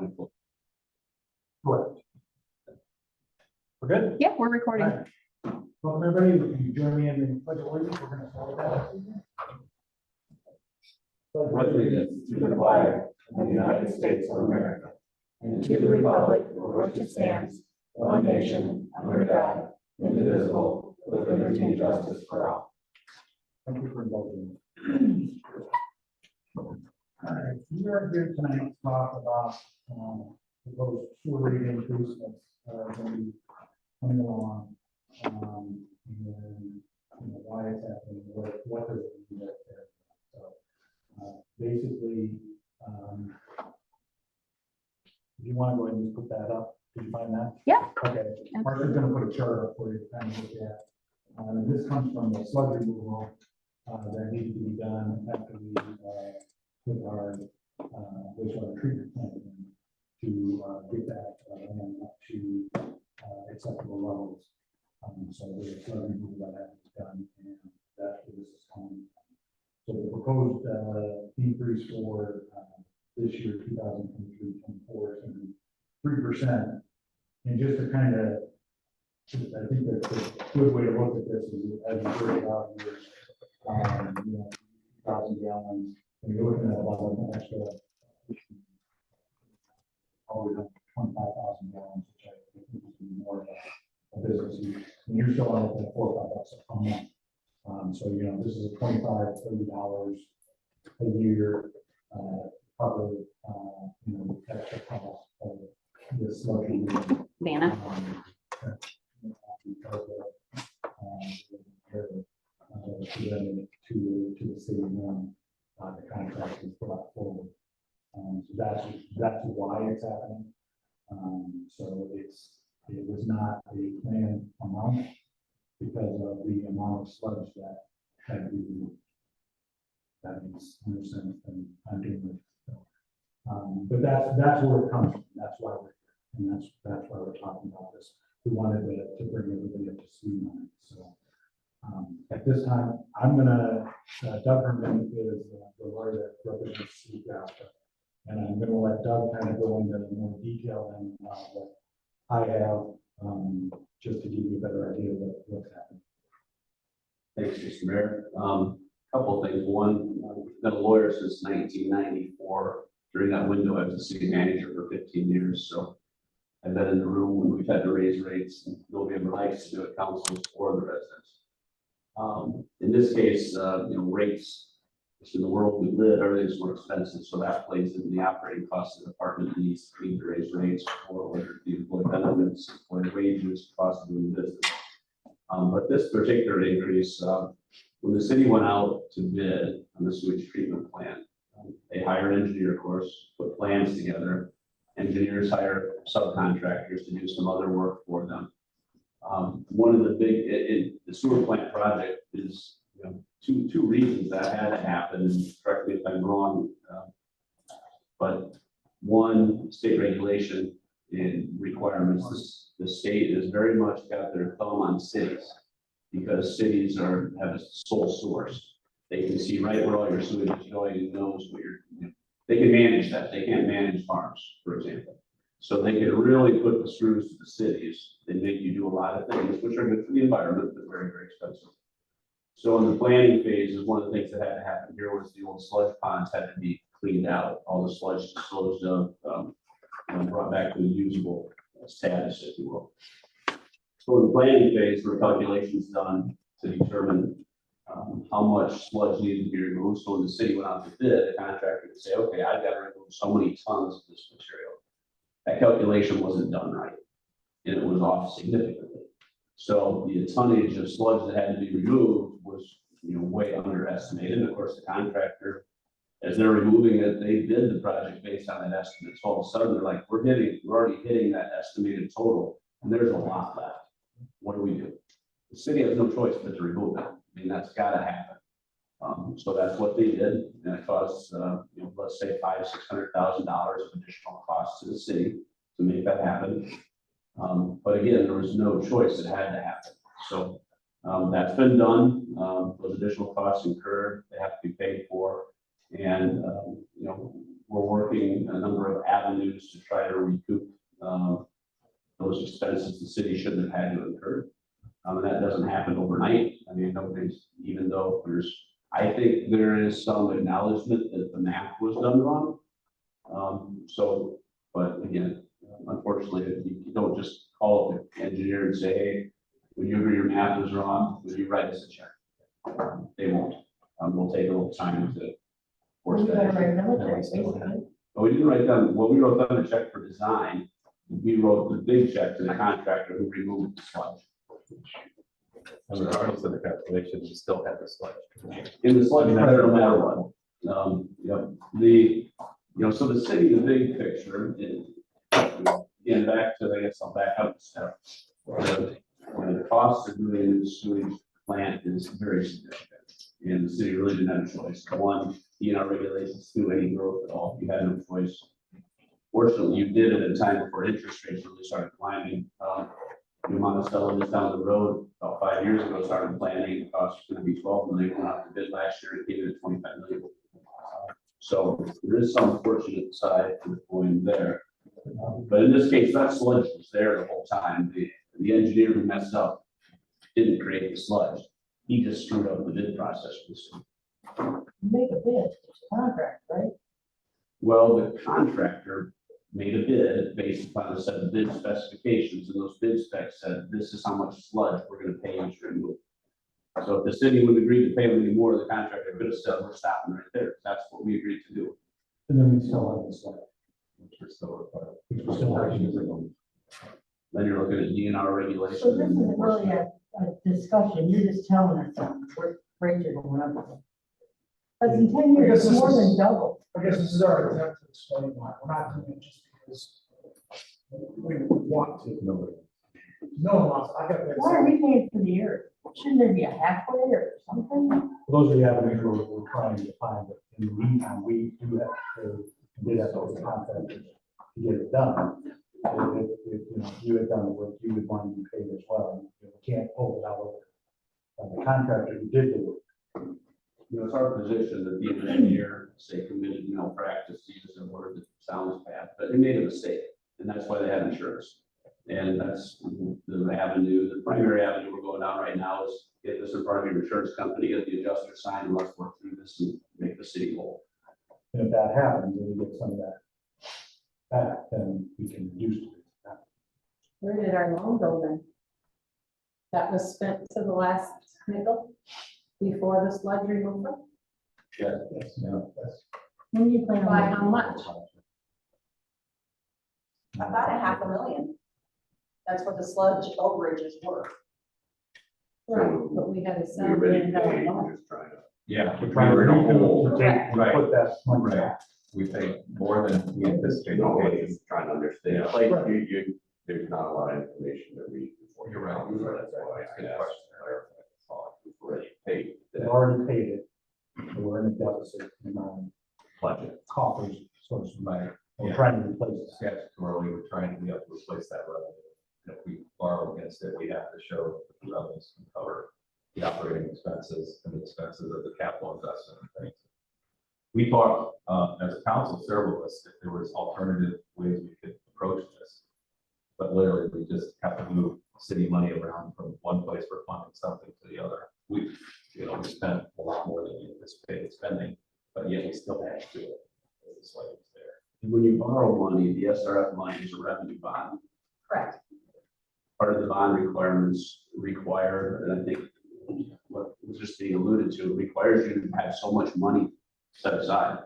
going forward. Correct. We're good? Yeah, we're recording. All right. Welcome, everybody. Can you join me in the pledge of allegiance? We're going to start with that. Pledge allegiance to the flag of the United States of America, and to the republic for which it stands, one nation, under God, indivisible, with liberty and justice for all. Thank you for indulging me. All right, we are here tonight to talk about proposed sewer rate increase that's going to be coming along. And why it's happening, what does it mean there. So basically, if you want to go ahead and just put that up, did you find that? Yeah. Okay, Martha's going to put a chart up for you to kind of look at. This comes from the sludge removal that needed to be done after we put our wastewater treatment plant in to get that land up to acceptable levels. So there's a sludge removal that has to be done, and that's where this is coming from. So the proposed increase for this year, 2023-24, is going to be 3%. And just to kind of, I think that's a good way to look at this is as you break it out here, 1,000 gallons, and you're looking at about an extra, always 25,000 gallons, which I think is going to be more of a business use. And you're still on at $4 or $5 a month. So, this is a $25, $30 a year, probably, extra cost of this luxury. Vanna. To the city when the contract is brought forward. So that's why it's happening. So it was not a planned amount because of the amount of sludge that had to be removed. That makes more sense than I'm doing it. But that's where it comes from. That's why we're here. And that's why we're talking about this. We wanted to bring everybody up to speed on it. So at this time, I'm gonna, Doug Herman is the lawyer that represents Seagraph. And I'm gonna let Doug kind of go into more detail than what I have, just to give you a better idea of what's happening. Thanks, Mr. Mayor. Couple things. One, I've been a lawyer since 1994. During that window, I was a city manager for 15 years. So I've been in the room when we've had to raise rates, and nobody ever likes to do it, councils or the residents. In this case, rates, just in the world we live, everything's more expensive, so that plays into the operating costs of the department needs to raise rates, or whether it be employee benefits, employee wages, cost of doing business. But this particular increase, when the city went out to bid on the sewage treatment plant, they hired an engineer, of course, put plans together. Engineers hire subcontractors to do some other work for them. One of the big, the sewer plant project is, two reasons that had to happen, and correct me if I'm wrong, but one, state regulation and requirements. The state has very much got their thumb on cities because cities have a sole source. They can see right where all your sewage is going and knows what they can manage that. They can't manage farms, for example. So they can really put the screws to the cities and make you do a lot of things, which are good for the environment, but very, very expensive. So in the planning phases, one of the things that had to happen here was the old sludge ponds had to be cleaned out, all the sludge disposed of, and brought back to a usable status, if you will. So in the planning phase, there were calculations done to determine how much sludge needed to be removed. So when the city went out to bid, the contractor would say, okay, I've got to remove so many tons of this material. That calculation wasn't done right, and it was off significantly. So the tonnage of sludge that had to be removed was, way underestimated. And of course, the contractor, as they're removing it, they bid the project based on that estimate. So all of a sudden, they're like, we're already hitting that estimated total, and there's a lot left. What do we do? The city has no choice but to remove it. I mean, that's got to happen. So that's what they did, and it costs, let's say $500,000–600,000 of additional costs to the city to make that happen. But again, there was no choice; it had to happen. So that's been done. Those additional costs incurred; they have to be paid for. And we're working a number of avenues to try to recoup, those expenses the city shouldn't have had to incur. And that doesn't happen overnight. I mean, nobody's, even though I think there is some acknowledgement that the math was done wrong. But again, unfortunately, you don't just call the engineer and say, hey, when you agree your math is wrong, will you write us a check? They won't. We'll take a little time to force that. But we didn't write down, well, we wrote down a check for design. We wrote the big check to the contractor who removed the sludge. And regardless of the calculation, you still have the sludge. In the sludge credit, no matter what. So the city, the big picture, is, again, back to, I guess I'll back up a step. The cost of doing the sewage plant is very significant. And the city really didn't have a choice. One, regulations do any growth at all. You had no choice. Fortunately, you did it at a time before interest rates really started climbing. Monticello just down the road about 5 years ago started planning. The cost was going to be 12 million. Went out to bid last year and came in at 25 million. So there is some fortunate side to the coin there. But in this case, that sludge was there the whole time. The engineer who messed up didn't create the sludge. He just screwed up the bid process for the city. Make a bid, it's a contract, right? Well, the contractor made a bid based upon a set of bid specifications, and those bid specs said, this is how much sludge we're gonna pay you to remove. So if the city would agree to pay them any more, the contractor could have said, we're stopping right there. That's what we agreed to do. And then we still have the slide. Which we're still required. Which we're still having. Then you're looking at DNR regulations. So this isn't really a discussion, you're just telling us what rates are going up. But in 10 years, it's more than double. I guess this is our attempt to explain why we're not doing it just because we want to. No one wants, I got Why are that. we paying for the year? Shouldn't there be a halfway or something? Those are the avenues we're trying to find, but in the meantime, we do have to, did have those contractors to get it done. If you had done the work, you would want to be paid as well. You can't pull it out of the contractor who did the work. It's our position that the engineer, say, committed malpractice, to use a word that sounds bad, but they made a mistake, and that's why they have insurance. And that's the avenue, the primary avenue we're going down right now is get this in front of your insurance company, get the adjuster signed, and let's work through this and make the city whole. And if that happens, and we get some of that back, then we can reduce it. Where did our loan go then? That was spent to the last nickel before the sludge removal? Yes. When you plan By on, how much? About $500,000. That's what the sludge overages were. Right, but we had a We already $7 million paid, loan. we're just trying to. Yeah. We're trying to take, Right. put that money Right. back. We paid more than we anticipated. Just trying to understand, like, there's not a lot of information to read before. You're right. So that's why That's a I good asked question. to clarify the thought. We've already paid They've the already paid it. So we're in a deficit in our budget. coffers, so it's Right. we're Yeah. trying to replace it. Statutorily, we're trying to be able to replace that revenue. And if we borrow against it, we have to show that the revenues can cover the operating expenses and the expenses of the capital investment and things. We talked, as a council, several of us, if there was alternative ways we could approach this. But literally, we just have to move city money around from one place for funding something to the other. We spent a lot more than we anticipated spending, but yet we still had to do it. It's like it's there. When you borrow money, the SRF money is a revenue bond. Correct. Part of the bond requirements require, and I think what was just being alluded to, requires you to have so much money set aside.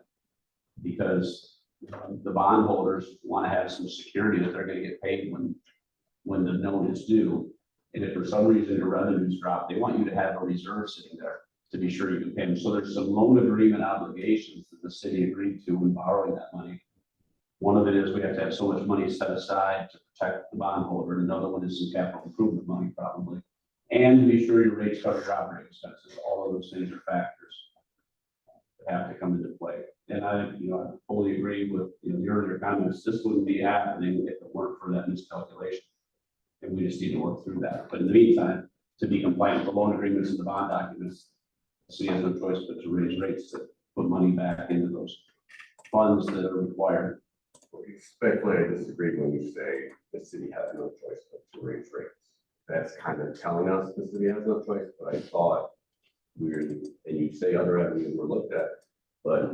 Because the bondholders want to have some security that they're going to get paid when the note is due. And if for some reason your revenues drop, they want you to have a reserve sitting there to be sure you can pay them. So there's some loan agreement obligations that the city agreed to when borrowing that money. One of it is we have to have so much money set aside to protect the bondholder. Another one is some capital improvement money probably. And to be sure your rates cover your operating expenses. All of those things are factors that have to come into play. And I fully agree with, the earlier comments. This wouldn't be happening if it weren't for that miscalculation. And we just need to work through that. But in the meantime, to be compliant with the loan agreements and the bond documents, the city has no choice but to raise rates to put money back into those funds that are required. Respectfully, I disagree when you say the city has no choice but to raise rates. That's kind of telling us the city has no choice, but I thought and you say other avenues were looked at, but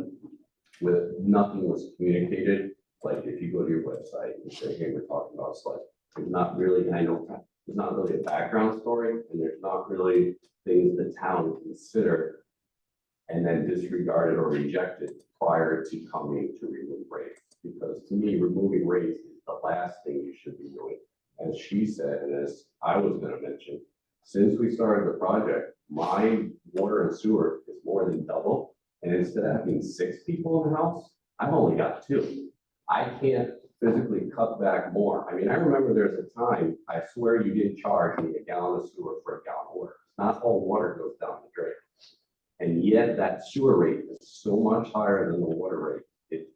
with nothing was communicated, like if you go to your website and say, hey, we're talking about sludge, there's not really, and I know there's not really a background story, and there's not really things the town considered and then disregarded or rejected prior to coming to remove rates. Because to me, removing rates is the last thing you should be doing. As she said, and as I was gonna mention, since we started the project, my water and sewer is more than double. And instead of having 6 people in the house, I've only got 2. I can't physically cut back more. I mean, I remember there's a time, I swear you didn't charge me a gallon of sewer for a gallon of water. Not all water goes down the drain. And yet that sewer rate is so much higher than the water rate.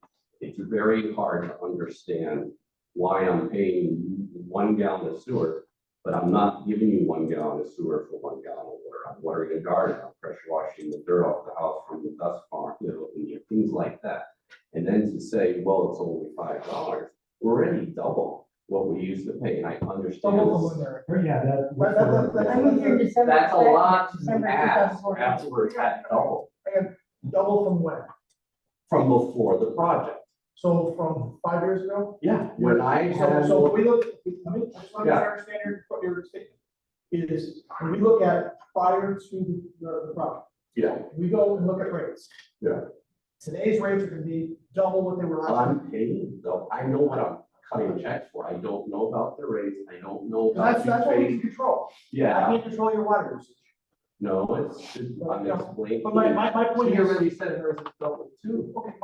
It's very hard to understand why I'm paying 1 gallon of sewer, but I'm not giving you 1 gallon of sewer for 1 gallon of water. I'm watering a garden, I'm pressure washing the dirt off the house from the dust farm, and things like that. And then to say, well, it's only $5, we're already double what we used to pay, and I understand. Double from when they're. Yeah, I was here December. That's a lot to December ask 2014. after we're at double And double from when? from before the project. So from 5 years ago? Yeah, when I had. So if we look, let me, I just want to understand your statement. Is, when we look at prior to the project, Yeah, we go and look at rates. Yeah. Today's rates are gonna be double what they were last year. I'm paying, though, I know what I'm cutting checks for, I don't know about the rates, I don't know about. That's what we two-phase. can control. I Yeah, can't control your water usage. no, I'm explaining. But my point She is. already said hers is double too, Okay,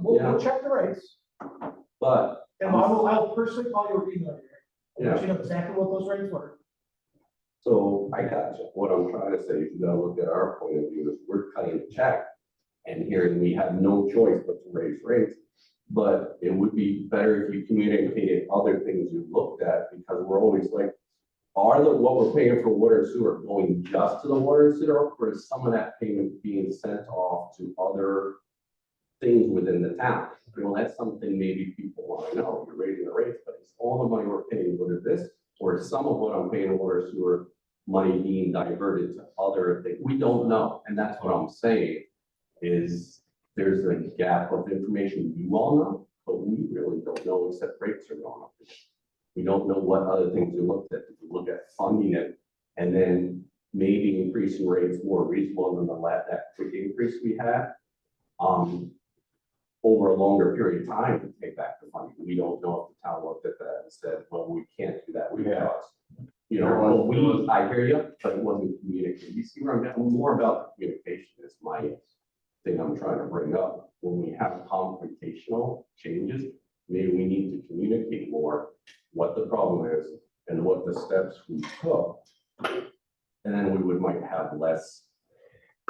we'll check the rates, but. and I'll personally call you or email you. I'll let you know exactly what those rates were. So I got you. What I'm trying to say is you gotta look at our point of view is we're cutting the check. And here we have no choice but to raise rates. But it would be better if you communicated other things you looked at, because we're always like, what we're paying for water and sewer going just to the water and sewer, or is some of that payment being sent off to other things within the town? That's something maybe people want to know. You're raising the rates, but is all the money we're paying go to this? Or is some of what I'm paying water sewer money being diverted to other things? We don't know. And that's what I'm saying is there's a gap of information you all know, but we really don't know except rates are going up. We don't know what other things you looked at. If you look at funding it and then maybe increasing rates more reasonable than that quick increase we had. Over a longer period of time to take back the money. We don't know if the town looked at that and said, well, we can't do that. I hear you, but it wasn't communicated. You see where I'm getting more about communication is my thing I'm trying to bring up. When we have confrontational changes, maybe we need to communicate more what the problem is and what the steps we took. And then we might have less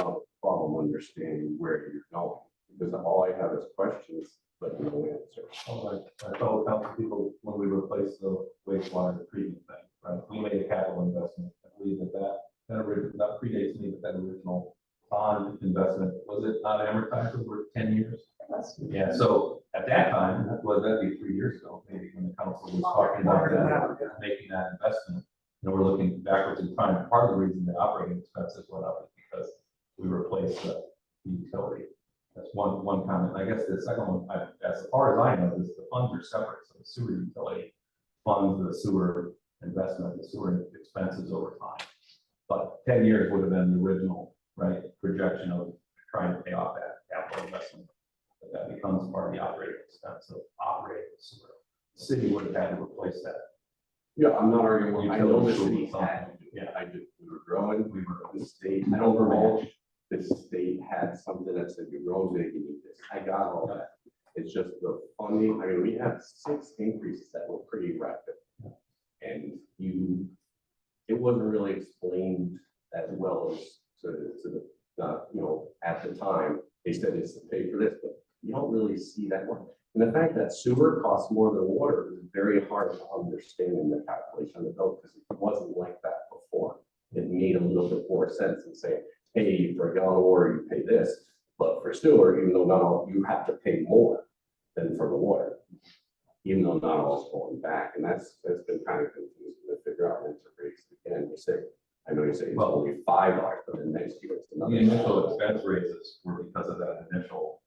of a problem understanding where you're going. Because all I have is questions, but no answer. I told council people when we replaced the wastewater treatment thing, right? We made a capital investment. I believe that predates me, but that original bond investment, was it not amortized over 10 years? Yeah, so at that time, that'd be 3 years ago, maybe when the council was talking about that, making that investment. And we're looking backwards in time. Part of the reason the operating expenses went up is because we replaced the utility. That's one comment. I guess the second one, as far as I know, is the funds are separate. So the sewer utility funds the sewer investment, the sewer expenses over time. But 10 years would have been the original, right, projection of trying to pay off that capital investment. But that becomes part of the operating expense of operating the sewer. The city would have had to replace that. Yeah, I'm not arguing. I know the Utility city fund. had, I did, we were growing, We were the state, I don't remember. The state had something that said you're growing big, you need this. I got all that. It's just the funding. I mean, we had 6 increases that were pretty rapid. And it wasn't really explained as well as to the, at the time, they said it's to pay for this, but you don't really see that one. And the fact that sewer costs more than water is very hard to understand in the calculation of the bill, because it wasn't like that before. It made a little bit more sense and say, hey, for a gallon of water, you pay this, but for sewer, even though not all, you have to pay more. than for the water. Even though not all is going back, and that's been kind of confusing to figure out and to raise again, you say, I know you say it's Well- only $5, but then next year it's another. The initial expense raises were because of that initial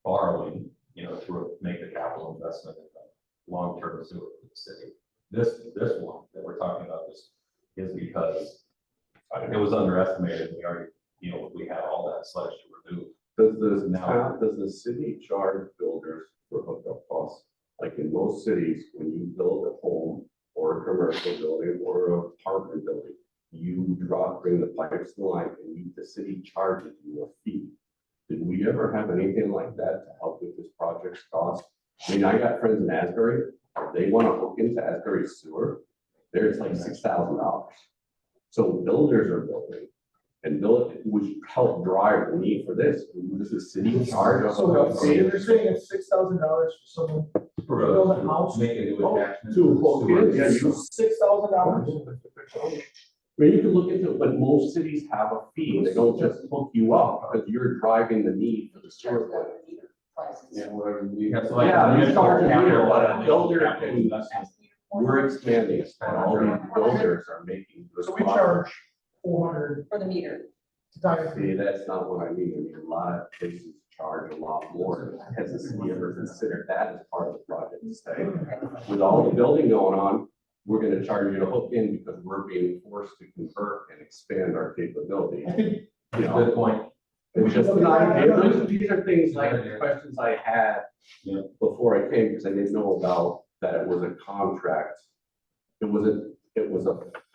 borrowing, to make the capital investment in the long-term sewer for the city. This one that we're talking about is because it was underestimated. We already, we had all that sludge to remove. Does the city charge builders for hookup costs? Like in most cities, when you build a home or a commercial building or an apartment building, you bring the pipes to the line and the city charges you a fee. Did we ever have anything like that to help with this project's cost? I mean, I got friends in Asbury, if they want to hook into Asbury sewer, there's like $6,000. So builders are building, and which help drive the need for this. This is city charge. So you're saying it's $6,000 for someone to build a house? Make a new attachment. To hook in, yeah, $6,000? I mean, you can look into it, but most cities have a fee. They don't just hook you up because you're driving the need for the sewer plant. Yeah, whatever we That's like. Yeah, the these are initial here, but a capital builder capital can- investment. We're expanding, and all these builders are making. this So we profit. charge 400 For the meter. to dive. See, that's not what I mean. I mean, a lot of places charge a lot more. Has the city ever considered that as part of the project to say, with all the building going on, we're gonna charge you to hook in because we're being forced to convert and expand our capability. I think You know, Good point. it's just an idea. These are things like questions I had Yeah. before I came, because I didn't know about that it was a contract. It was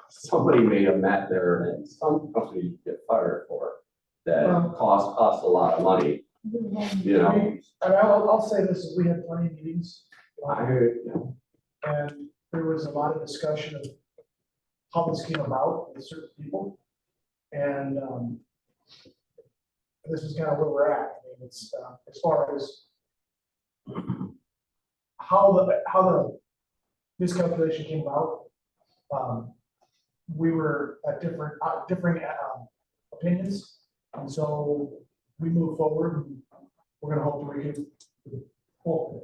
somebody may have met there and some company get fired for that cost us a lot of money, you know? And I'll say this, is we had plenty of meetings. I heard, you know, And there was a lot of discussion of how this came about with certain people. And this is kind of where we're at. I mean, it's as far as how the miscalculation came about. We were at differing opinions, and so we moved forward. And we're gonna hope to recoup the full.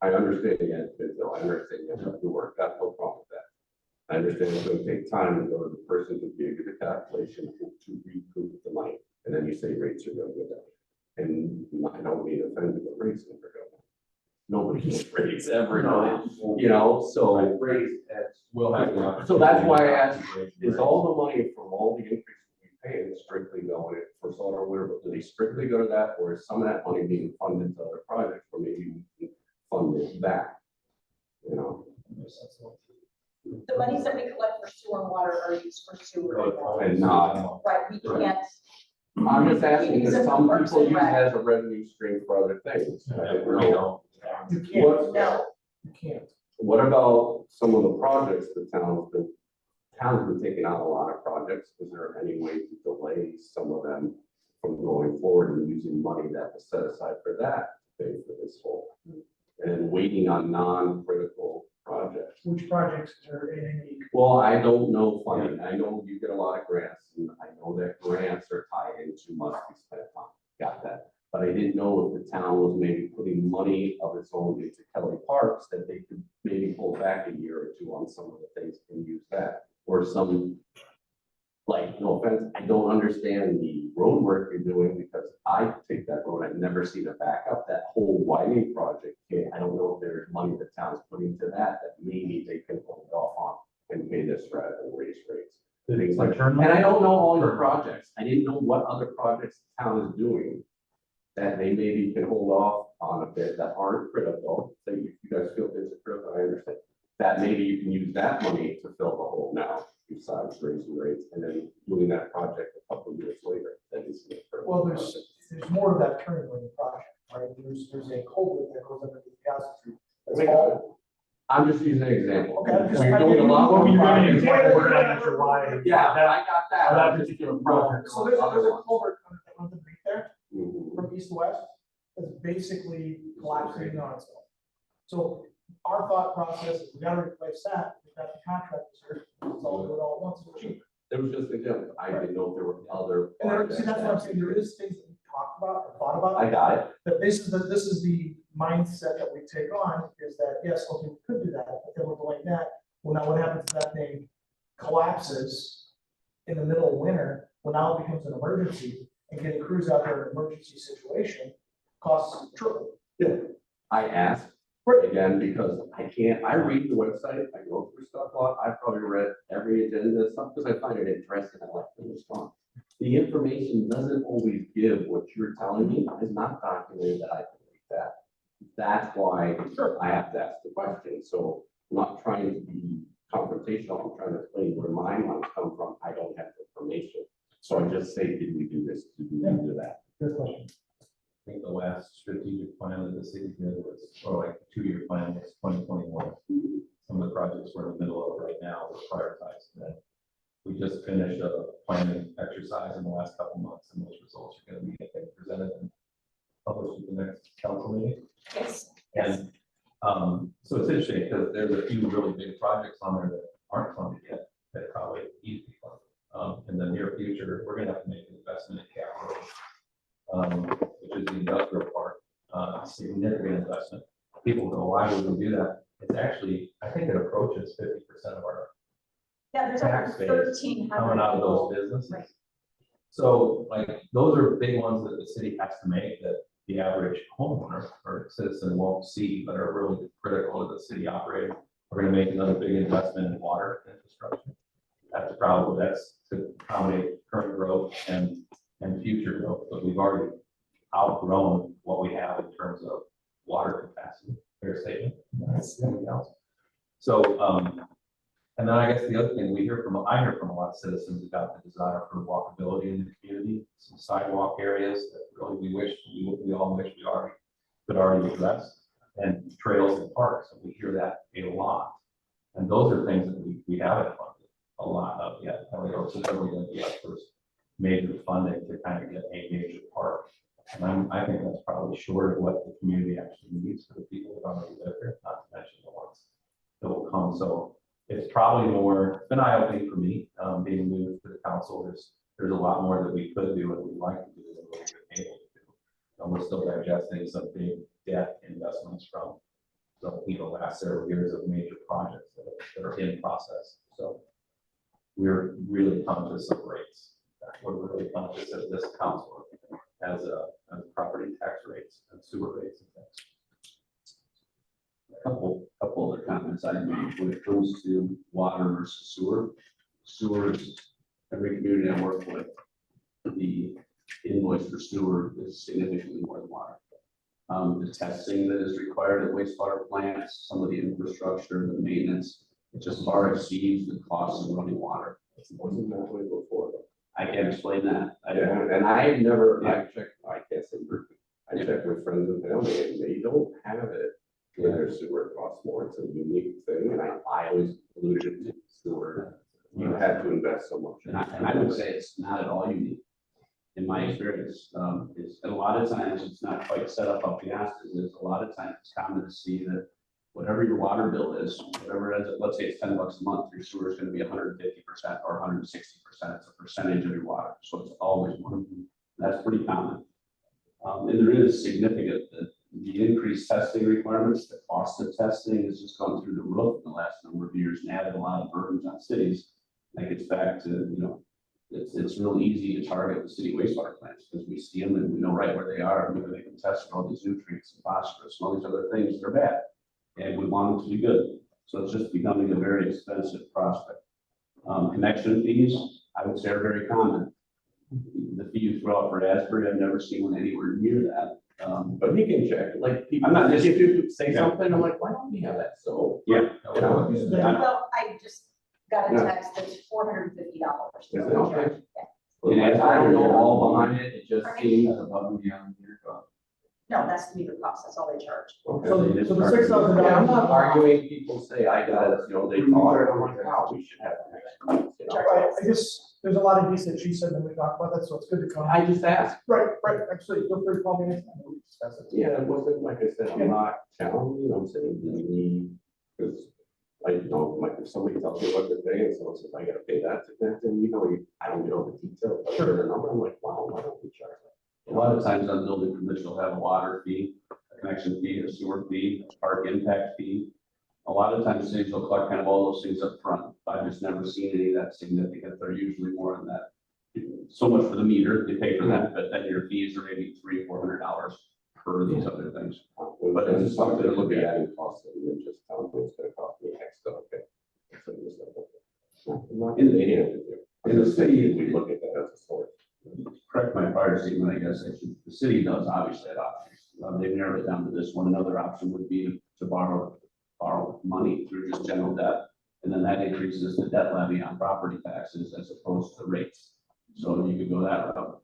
I understand the end, though, I understand you have to work, that's no problem with that. I understand it's gonna take time to go to the person to give you the calculation to recoup the money, and then you say rates are gonna go down. And I don't mean offended, but rates never go down. Nobody gets rates ever, you know, so. We'll have the opportunity. So that's why I asked, to raise Is rates. all the money from all the increases we pay strictly going for solar and water, but do they strictly go to that, or is some of that money being funded to other projects, or maybe we can fund it back? You know, The monies that we collect for sewer and water are used for sewer and water. and not, Right, we can't, I'm just asking, Use because it for some Parks people and use it Rec. as a revenue stream for other things. I Yeah, didn't we know. don't. You can't, What, no, you can't. what about some of the projects the town's been taking out a lot of projects? Is there any way to delay some of them from going forward and using money that was set aside for that to pay for this whole? And waiting on non-critical projects? Which projects are in any? Well, I don't know funding. I know you get a lot of grants, and I know that grants are tied into must be spent on. Got that. But I didn't know if the town was maybe putting money of its own into Kelly Parks, that they could maybe pull back a year or two on some of the things and use that. Or some, like, no offense, I don't understand the road work you're doing, because I take that road, I've never seen it back up, that whole widening project. Okay, I don't know if there's money the town's putting to that maybe they can hold off on and pay this rather than raise rates. Things like, and I don't know all your projects, I didn't know what other projects the town is doing that they maybe can hold off on a bit that aren't critical. So if you guys feel it's critical, I understand. That maybe you can use that money to fill the hole now, besides raising rates, and then doing that project a couple of years later. That is. Well, there's more to that turning lane project, right? There's a culvert that goes under the gas street. That's all. I'm just using an example. Okay, I'm just- We're doing a lot Well, more you got an projects. example, we're not answer why. Yeah, I got that. That particular project. So there's a Other culvert underneath there ones. Mhm. from east to west that's basically collapsing on itself. So our thought process is we gotta replace that, we've got the contractors here, it's all do it all at once, it's cheap. It was just an example. I didn't know if there were other. And then, see, projects that's what I'm saying, there is things that we talked about or thought about. I got it. That this is the mindset that we take on is that, yes, okay, we could do that, but then we're doing that. Well, now what happens if that thing collapses in the middle of winter? Well, now it becomes an emergency, and getting crews out there in an emergency situation costs triple. I asked again, because I read the website, I go through stuff a lot, I've probably read every agenda stuff, because I find it interesting, I like to respond. The information doesn't always give what you're telling me, is not documented that I can read that. That's why I have to ask the question, so I'm not trying to be confrontational, I'm trying to explain where my minds come from, I don't have the information. So I just say, did we do this, did we do that? Good question. I think the last strategic plan that the city did was, or like 2-year plan was 2021. Some of the projects we're in the middle of right now were prioritized. And we just finished a planning exercise in the last couple months, and those results are going to be, I think, presented and published at the next council meeting. Yes. And so it's interesting because there's a few really big projects on there that aren't funded yet that probably need to be funded. In the near future, we're going to have to make an investment in capital, which is the industrial park, significant investment. People go, why would we do that? It's actually, I think it approaches 50% of our Yeah, there's tax over base 1,300 coming out of those people. businesses. Right. So like, those are big ones that the city has to make that the average homeowner or citizen won't see, but are really critical to the city operating. We're gonna make another big investment in water infrastructure. That's probably, that's to accommodate current growth and future growth, but we've already outgrown what we have in terms of water capacity. Fair statement. Anything else? So, and then I guess the other thing I hear from a lot of citizens about the desire for walkability in the community, some sidewalk areas that really we all wish we could already address, and trails and parks, and we hear that a lot. And those are things that we haven't funded a lot of yet. I mean, it's really going to be our first major funding to kind of get a major park. And I think that's probably short of what the community actually needs for the people that already live there, not to mention the ones that will come. So it's probably more, it's been eye-opening for me, being new to the council. There's a lot more that we could do and we'd like to do than what we're able to do. And we're still digesting some big debt investments from the last several years of major projects that are in process. So we're really conscious of rates. We're really conscious of this council as property tax rates and sewer rates and things. A couple other comments I made when it comes to water versus sewer. Sewers, every community I work with, the invoice for sewer is significantly more than water. The testing that is required at wastewater plants, some of the infrastructure, the maintenance, it just far exceeds the cost of running water. It wasn't that way before. I can't explain that. And I never, I checked, I can't say, I checked with friends and family, and they don't have it when their sewer costs more. It's a unique thing, and I always alluded to sewer. You had to invest so much. And I would say it's not at all unique. In my experience, and a lot of times it's not quite set up how fast it is. A lot of times it's common to see that whatever your water bill is, whatever it is, let's say it's $10 a month, your sewer is going to be 150% or 160%. It's a percentage of your water, so it's always more. That's pretty common. And there is significant the increased testing requirements. The cost of testing has just gone through the roof in the last number of years and added a lot of burdens on cities. That gets back to it's real easy to target the city wastewater plants because we see them and we know right where they are and we can test for all these nutrients and phosphorus and all these other things that are bad. And we want them to be good. So it's just becoming a very expensive prospect. Connection fees, I would say, are very common. The fee you throw out for Asbury, I've never seen one anywhere near that. But you can check, like, people, I'm not just- if you say something, I'm like, why don't we have that? So. Yeah. Well, I just got a Yeah. text that's $450. Is it okay? And I don't know all behind it, it just Right. seems above and beyond your cost. No, that's the meter cost, that's all they charge. Okay. So the $6,000. Yeah, I'm not arguing, people say, I got it, they talk, and I'm like, wow, we should have an extra, Right, I guess there's a lot of he said, she said, when we talk about that, so it's good to come. I just asked. Right, actually, feel free to call me anytime, we discuss it. Yeah, it wasn't, like I said, I'm not challenging, you know, I'm saying, do we need, because, like, you know, like, if somebody tells me what they're paying, someone says, I gotta pay that, then, you know, I don't know the details, but I heard the number, I'm like, wow, why don't we charge that? A lot of times on building permits, you'll have a water fee, a connection fee, a sewer fee, a park impact fee. A lot of times cities will collect kind of all those things up front. I've just never seen any of that significant. They're usually more than that. So much for the meter, they pay for that, but then your fees are maybe $300-400 per these other things. But it's just something to look at adding costs and then just tell them it's gonna cost me X, so, okay. So just like, okay. I'm not gonna hate it. In the city, we look at that as a source. Correct my prior statement, I guess, the city does obviously have options. They've narrowed it down to this one. Another option would be to borrow money through just general debt. And then that increases the debt levy on property taxes as opposed to rates. So you could go that route.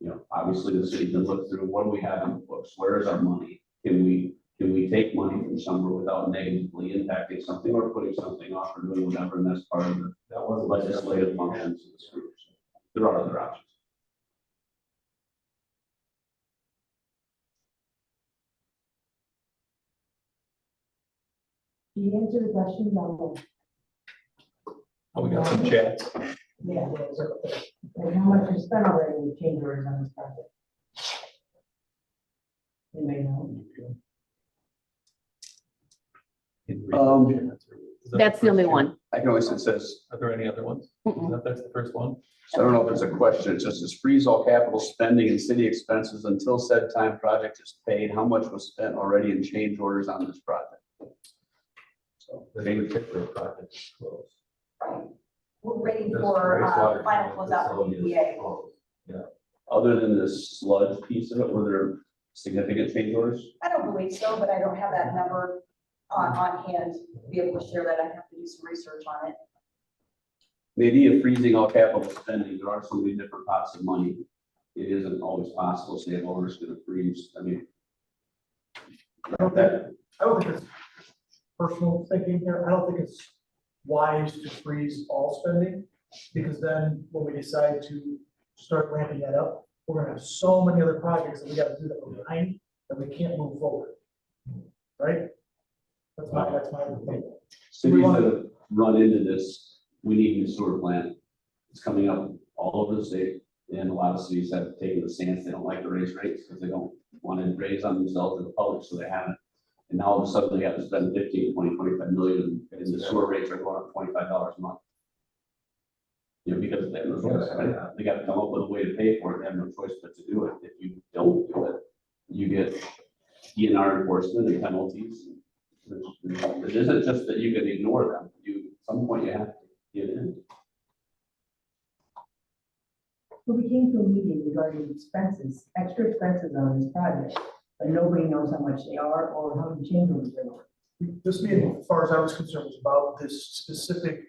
You know, obviously the city can look through, what do we have in the books? Where is our money? Can we take money from somewhere without negatively impacting something or putting something off or doing whatever? And that's part of the legislative functions of the school. There are other options. Do you answer the question, no? Oh, we got some chats. Yeah. Like how much you spent already with change orders on this project? Anybody know? That's the only one. I can always, it says, Are there any other ones? That's the first one? so I don't know if it's a question, it just says freeze all capital spending and city expenses until said time project is paid. How much was spent already in change orders on this project? So, This particular project is closed. We're waiting This for, wastewater final closeout from facility is EPA. closed. other than the sludge piece of it, were there significant change orders? I don't believe so, but I don't have that number on hand to be able to share that. I have to do some research on it. The idea of freezing all capital spending, there are so many different pots of money. It isn't always possible to say, well, we're just gonna freeze. I mean, I don't think it's personal thinking here. I don't think it's wise to freeze all spending. Because then when we decide to start ramping that up, we're gonna have so many other projects that we gotta do that we're behind, that we can't move forward. Right? That's my opinion. cities that have run into this, we need a new sewer plant. It's coming up all over the state, and a lot of cities have taken the stance, they don't like to raise rates because they don't want to raise on themselves or the public, so they haven't. And now all of a sudden they have to spend 15, 20, 25 million, and the sewer rates are going up $25 a month. You know, because they have no choice, right? They got to come up with a way to pay for it, they have no choice but to do it. If you don't do it, you get DNR enforcement and penalties. It isn't just that you can ignore them, at some point you have to get in. So we came to a meeting regarding expenses, extra expenses on this project, but nobody knows how much they are or how many change orders there are. This meeting, as far as I was concerned, was about this specific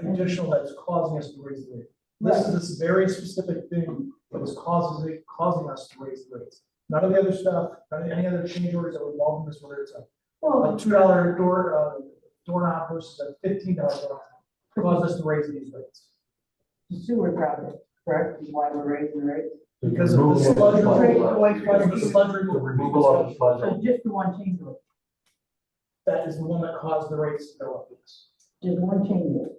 additional that's causing us to raise the rate. This is this very specific thing that was causing us to raise the rates. None of the other stuff, none of any other change orders that were involved in this, whether it's a $2 doorknob versus a $15 doorknob, caused us to raise these rates. The sewer project, correct, is why we're raising the rates? Because of the sludge removal. Because of the sludge The removal. removal of the sludge. So just the one change order, That is the one that caused the rates to go up. just one change order.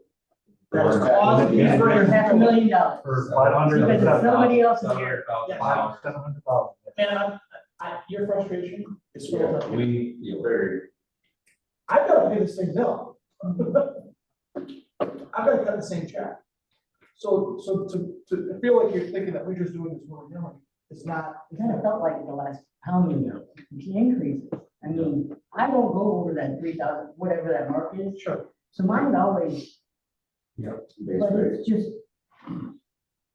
That is causing these For rates. $500,000. For 500. Because if somebody else is here, Yeah. 700,000. And your frustration is. Yeah, real. very. I've got to pay this thing down. I've got to cut the same check. So to feel like you're thinking that we're just doing this willy-nilly, it's not. it kind of felt like the last pounding increases. I mean, I don't go over that 3,000, whatever that mark is. Sure. So mine always, but it's just,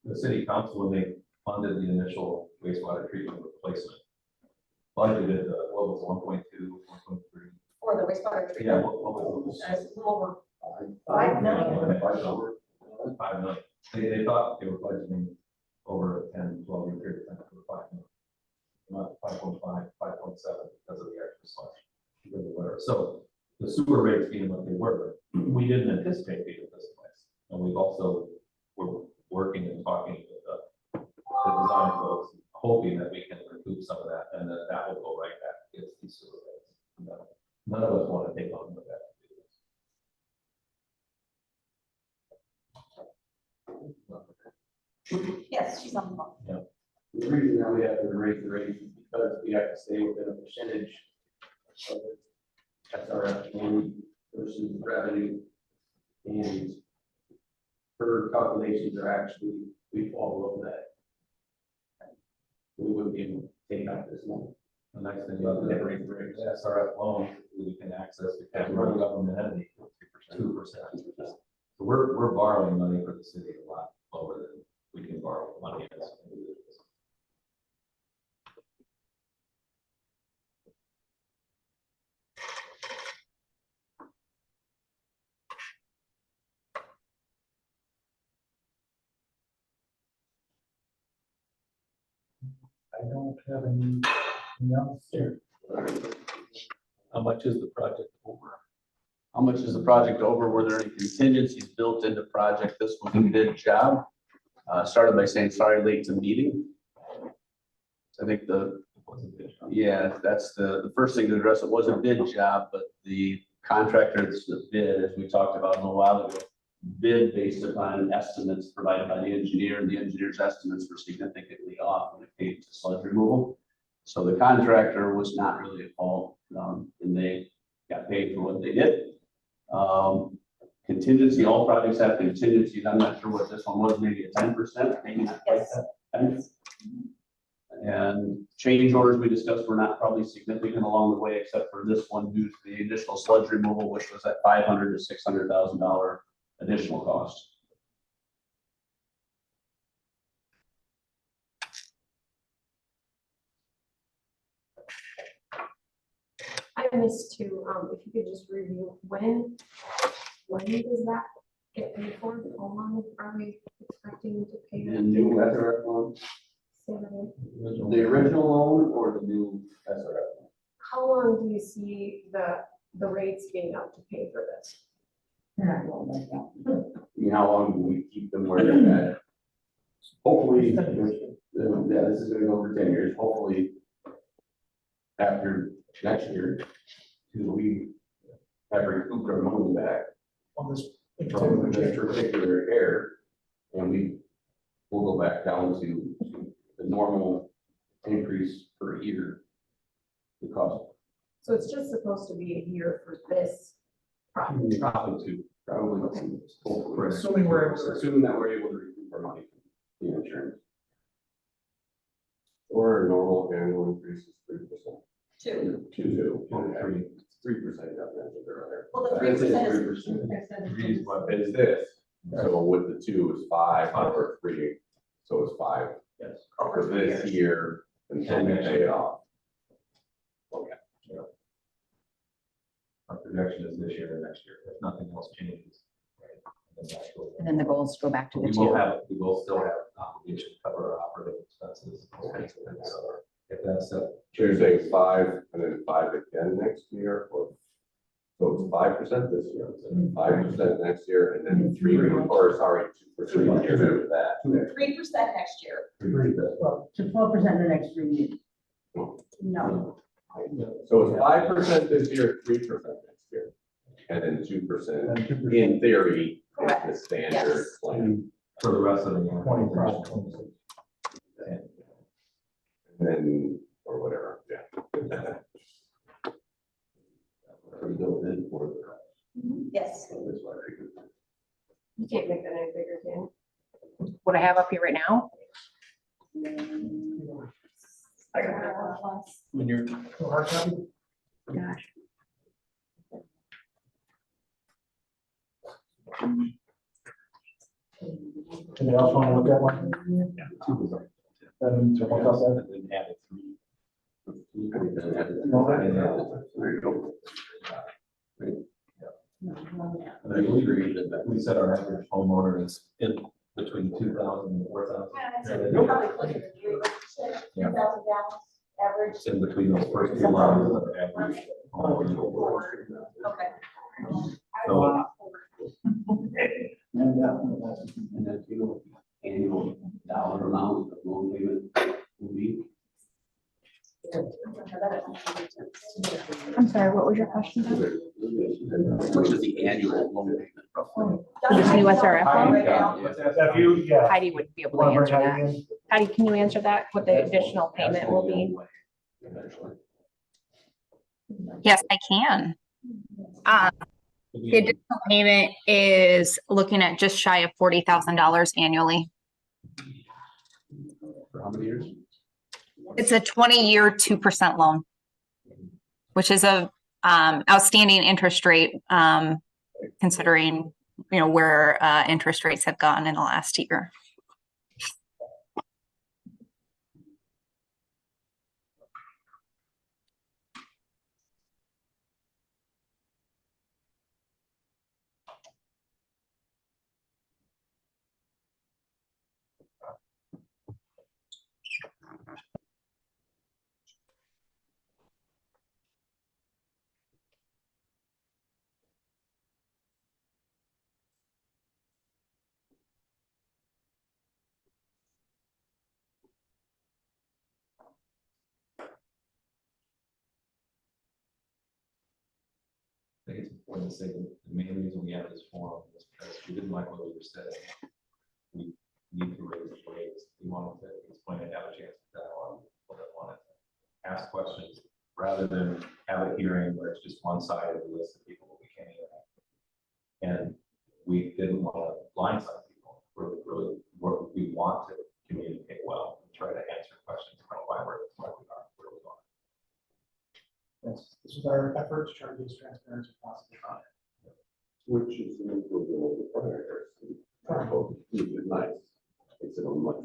The city council, when they funded the initial wastewater treatment replacement, budgeted, what was it, 1.2, 1.3? For the wastewater treatment. Yeah, what was it? It's a little over 5 million. 5 million. They thought they were budgeting over a 10, 12 year period of time for 5 million. Not 5.5, 5.7 because of the extra sludge. Because of whatever. So the sewer rates being what they were, we didn't anticipate being at this place. And we've also, we're working and talking with the design folks, hoping that we can recoup some of that and then that will go right back against these sewer rates. None of us want to take on with that. Yes, she's on the phone. The reason that we have to raise the rates is because we have to stay within a percentage of SRF one versus revenue. And her calculations are actually, we fall below that. We wouldn't be able to take out this money. The nice thing about the SRF loan, we can access the capital government entity, 2%. So we're borrowing money for the city a lot lower than we can borrow money as individuals. I don't have anything else here. How much is the project over? How much is the project over? Were there any contingencies built into project? This was a bid job. Started by saying, sorry, late to meeting. I think yeah, that's the first thing to address. It was a bid job, but the contractor that's the bid, as we talked about a little while ago, bid based upon estimates provided by the engineer, and the engineer's estimates were significantly off when it came to sludge removal. So the contractor was not really at fault, and they got paid for what they did. Contingency, all projects have contingencies. I'm not sure what this one was, maybe a 10%, maybe not quite Yes. that. And change orders we discussed were not probably significant along the way, except for this one due to the additional sludge removal, which was at $500,000 to $600,000 additional cost. I missed to, if you could just review, when does that get paid for? How long are we expecting to pay? The new SRF loan, Say that again. the original loan or the new SRF loan? How long do you see the rates being up to pay for this? They're not going like that. I mean, how long do we keep them where they're at? Hopefully, yeah, this is gonna go for 10 years, hopefully. After next year, we have recouped our money back On this from particular this change. particular error. And we will go back down to the normal increase per year. The cost, So it's just supposed to be a year for this project. probably two, probably two. Hopefully. Assuming we're able to. Assuming that we're able to recoup our money from the insurance. Or a normal annual increase is 3%. Two. 3% got mentioned earlier. Well, the I'd say 3% is 3%. Three is what, Is this, so with the 2 is 5, or 3, so it's 5 Yes. over for 3 this years. year until we pay it off. our projection is this year and next year, if nothing else changes. Right? And then that's what- And then the goals go back to the We two. will still have obligation to cover our operating expenses. So if that's So you're saying 5 and then 5 again next year, or? So it's 5% this year, 5% next year, and then 3, or sorry, 2% the year after that. 3% next year. Well, to 12% in the next 3 years. No. So it's 5% this year, 3% next year, and then 2% And 2%. in theory, is the Correct. standard Yes. plan. for the rest of the year. 25, 26. And then, or whatever, yeah. We go in for the. Yes. That's why I could- You can't make that any bigger, can you? What I have up here right now, When you're. So hard copy? gosh. Anybody else want to look at one? Then someone else has it? Then add a 3. There you go. And I believe we said our average homeowner is in between 2,000 and 4,000. Probably closer to 3,000 Yeah. gallons average. It's in between those first two lines of average. homeowner. Okay. So And, And then, you know, what the annual dollar amount of loan payment will be. I'm sorry, what was your question? Which is the annual loan payment roughly? This new SRF loan? Right now. If you, yeah. Heidi would be able to Wanna bring answer that. Heidi in? Heidi, can you answer that, what the additional payment will be? eventually. Yes, I can. The additional payment is looking at just shy of $40,000 annually. For how many years? It's a 20-year, 2% loan, which is a outstanding interest rate, considering, where interest rates have gone in the last year. I think it's important to say that the main reason we have this forum is because we didn't like what we were saying. We need to raise the rates. We wanted to explain and have a chance to dialogue. People that wanted to ask questions rather than have a hearing where it's just one side of the list of people that we can't hear. And we didn't want to blindside people. We want to communicate well and try to answer questions about why we are where we are. This is our effort to try to be as transparent as possible. Which is an improvement of the prior. Which is nice. It's a much,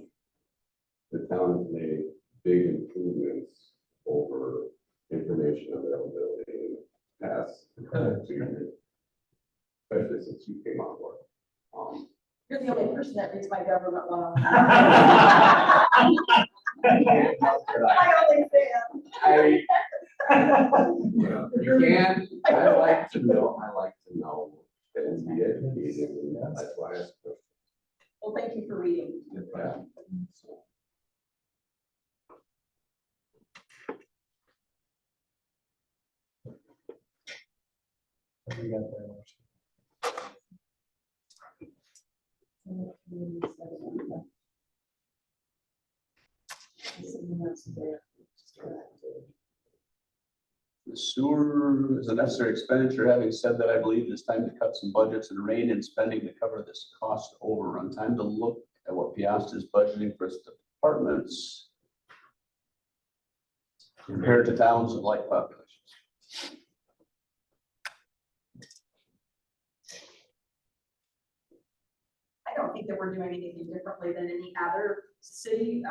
the town has made big improvements over information availability in the past 2 years. Especially since you came on board. You're the only person that reads my government one. I My only fan. You can, I like to know and be educated, and that's why I. Well, thank you for reading. Yeah. What do you got there, Marcia? The sewer is a necessary expenditure. Having said that, I believe it's time to cut some budgets and rein in spending to cover this cost overrun. Time to look at what Piasta is budgeting for its departments compared to towns of like populations. I don't think that we're doing anything differently than any other city.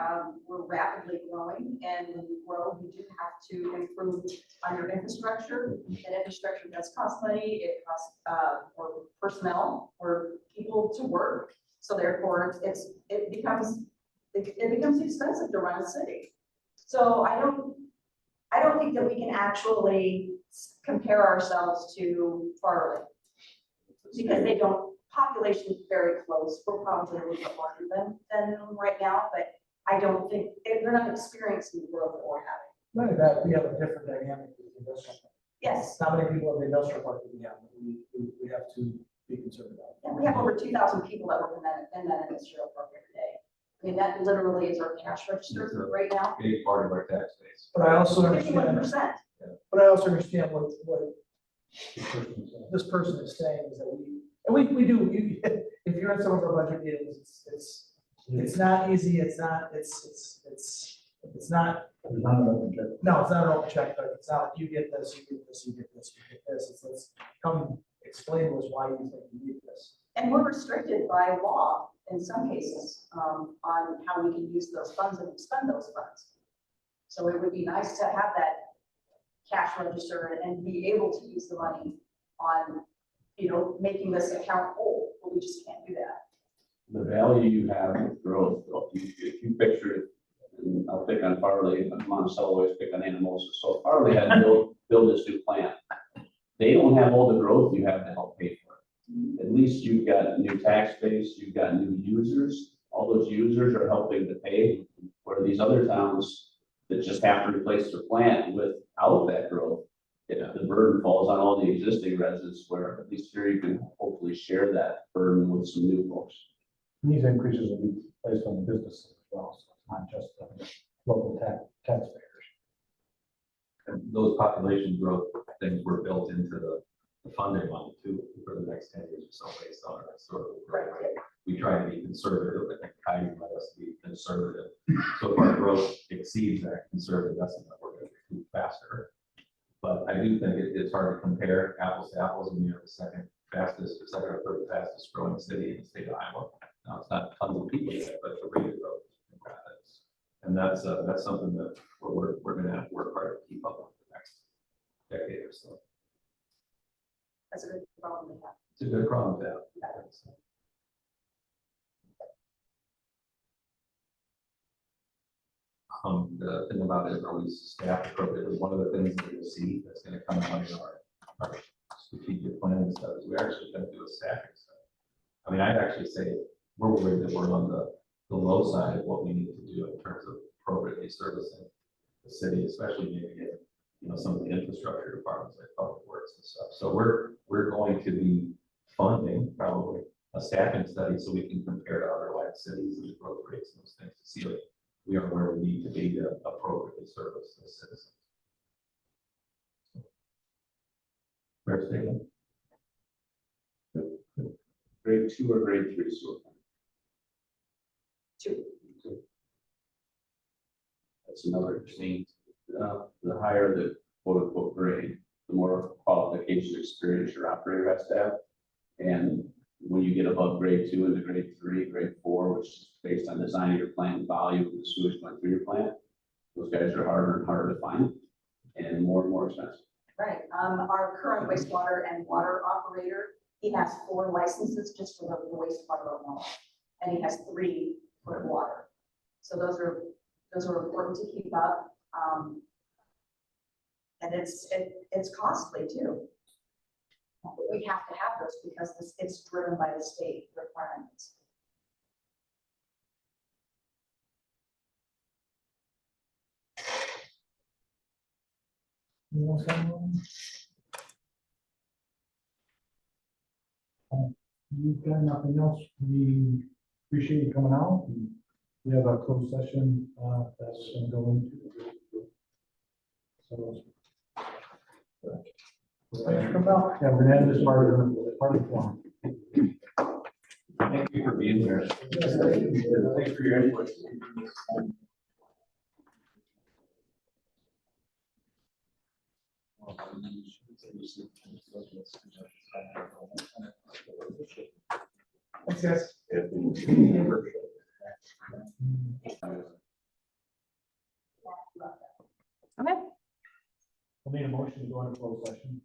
We're rapidly growing, and when you grow, you do have to improve on your infrastructure. And infrastructure does cost money. It costs for personnel, for people to work. So therefore, it becomes expensive to run a city. So I don't think that we can actually compare ourselves to Farley, because they don't. Population is very close. We're probably a little bit larger than them right now, but I don't think they're not experiencing the growth that we're having. Not only that, we have a different dynamic with the industrial park. Yes, How many people in the industrial park do we have? We have to be concerned about. and we have over 2,000 people that work in that industrial park every day. I mean, that literally is our cash register right now. Big part of our tax base. But I also 51%. understand, but I also understand what this person is saying is that we do, if you're in some of our budget meetings, it's not easy, it's not. There's not an open check. No, it's not an open check, but it's not like you get this, you get this, you get this, you get this. It's come explain to us why you think you need this. And we're restricted by law in some cases on how we can use those funds and expend those funds. So it would be nice to have that cash register and be able to use the money on, making this account whole, but we just can't do that. The value you have with growth, if you picture it, and I'll pick on Farley, Monticello always pick on animals. So Farley had to build this new plant. They don't have all the growth you have to help pay for it. At least you've got new tax base, you've got new users. All those users are helping to pay, where these other towns that just have to replace their plant without that growth, the burden falls on all the existing residents, where at least here you can hopefully share that burden with some new folks. These increases will be based on the businesses as well, so it's not just the local taxpayers. And those population growth things were built into the funding line too, for the next 10 years or so, based on our sort of growth rate. We try to be conservative, I think Heidi led us to be conservative. So if our growth exceeds that conservative estimate, we're going to move faster. But I do think it's hard to compare apples to apples when you have the second fastest or second or third fastest growing city in the state of Iowa. Now, it's not tons of people yet, but the rate of growth is rapid. And that's something that we're going to have to work hard to keep up with the next decade or so. That's a good problem to have. It's a good problem to have. The thing about it, are we staffed appropriately? One of the things that you'll see that's going to come out in our strategic planning stuff is we're actually going to do a staffing study. I mean, I'd actually say we're worried that we're on the low side of what we need to do in terms of appropriately servicing the city, especially maybe in, some of the infrastructure departments like public works and stuff. So we're going to be funding probably a staffing study so we can compare to other like cities and the growth rates and those things to see if we are where we need to be to appropriately service the citizens. Fair statement. Grade 2 or grade 3 sewer? Two. That's another thing. The higher the quote unquote grade, the more qualification experience your operator has to have. And when you get above grade 2 into grade 3, grade 4, which is based on design of your plant and volume of the sewage going through your plant, those guys are harder and harder to find and more expensive. Right, our current wastewater and water operator, he has 4 licenses just for the wastewater alone. And he has 3 for water. So those are important to keep up. And it's costly too. We have to have those because it's driven by the state requirements. You've got nothing else. We appreciate you coming out. We have a closed session that's going to go into. So. Thanks for coming out. Yeah, we're going to end this part of the forum. Thank you for being here. Thanks for your input. Thanks, guys. Okay. I made a motion to go into closed session.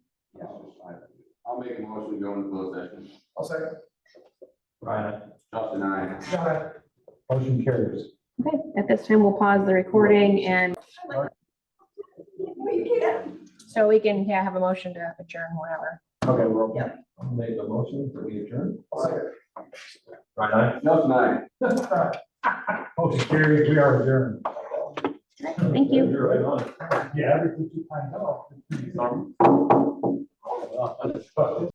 I'll make a motion to go into closed session. I'll say. Brian, Justin, I. Got it. Motion carries. Okay, at this time, we'll pause the recording and so we can have a motion to adjourn whatever. Okay, we're. Yeah. I'll make the motion for we adjourn. I'll say. Brian, Justin, I. Motion carries. We are adjourned. Thank you. You're right on it. Yeah, every 2 times.